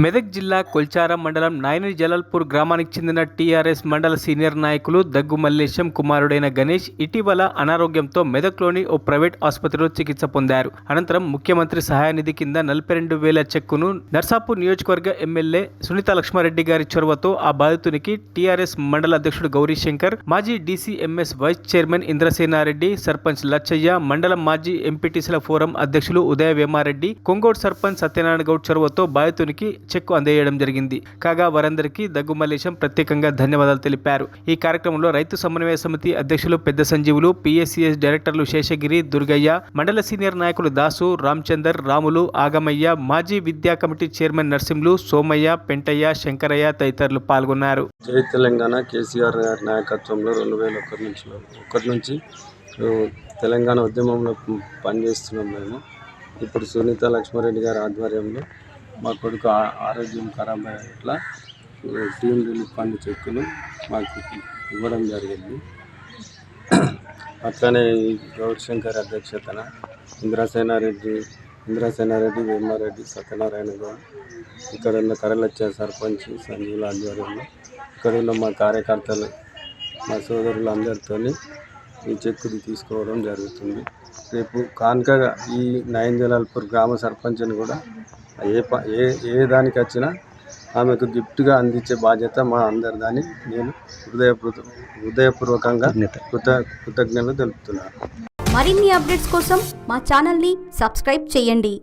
మెదక్ జిల్లా కొల్చారం మండలం నాయని జలాల్పూర్ గ్రామానికి చెందిన టీఆర్ఎస్ మండల సీనియర్ నాయకులు దగ్గు మల్లేశం కుమారుడైన గణేష్ ఇటీవల అనారోగ్యంతో మెదక్లోని ఓ ప్రైవేట్ ఆసుపత్రిలో చికిత్స పొందారు. అనంతరం ముఖ్యమంత్రి సహాయ నిధి కింద 42,000 చెక్కును నర్సాపూర్ నియోజకవర్గ ఎమ్మెల్యే సునీత లక్ష్మారెడ్డి గారి చొరవతో ఆ బాధితునికి టీఆర్ఎస్ మండల అధ్యక్షుడు గౌరీశంకర్, మాజీ DCMS vice chairman Indrasenareddy, sarpanch Lachaiah, మండలం మాజీ ఎంపీటీసీల ఫోరం అధ్యక్షులు ఉదయ వేమారెడ్డి, కొంగోడ్ సర్పంచ్ సత్యనారాయణ గౌడ్ చొరవతో బాధితునికి చెక్కు అందజేయడం జరిగింది. కాగా వారందరికీ దగ్గు మల్లేశం ప్రత్యేకంగా ధన్యవాదాలు తెలిపారు. ఈ కార్యక్రమంలో రైతు సమన్వయ సమితి అధ్యక్షులు పెద్ద సంజీవులు, పిఎస్సిఎస్ డైరెక్టర్లు శేషగిరి, దుర్గయ్య, మండల సీనియర్ నాయకులు దాసు, రామచందర్, రాములు, ఆగమయ్య, మాజీ విద్యా కమిటీ చైర్మన్ నర్సింహులు, సోమయ్య, పెంటయ్య, శంకరయ్య తదితరులు పాల్గొన్నారు. జై తెలంగాణ కేసీఆర్ గారి నాయకత్వంలో 2001 నుంచి తెలంగాణ ఉద్యమంలో పనిచేస్తున్నాం. మేము ఇప్పుడు సునీత లక్ష్మారెడ్డి గారి ఆధ్వర్యంలో మా కొడుకు ఆరోగ్యం ఖరాబ్ అయ్యేట్లా టీమ్ రిలీఫ్ ఫండ్ చెక్కును మాకు ఇవ్వడం జరిగింది. అట్లనే గౌరీశంకర్ అధ్యక్షతన ఇంద్రసేనారెడ్డి, వేమారెడ్డి, సత్యనారాయణ గౌడ్, ఇక్కడ ఉన్న కరలచ్చ సర్పంచ్ సంజీవుల ఆధ్వర్యంలో ఇక్కడ ఉన్న మా కార్యకర్తలు, మా సోదరులు అందరితో ఈ చెక్కుది తీసుకోవడం జరుగుతుంది. రేపు కానుకగా ఈ నాయని జలాల్పూర్ గ్రామ సర్పంచ్ని కూడా ఏ దానికి వచ్చినా ఆమెకు గిఫ్ట్గా అందించే బాధ్యత మా అందరిదని నేను హృదయపూర్వకంగా కృతజ్ఞతలు తెలుపుతున్నాను. మరిన్ని అప్డేట్స్ కోసం మా ఛానల్ని సబ్స్క్రైబ్ చేయండి.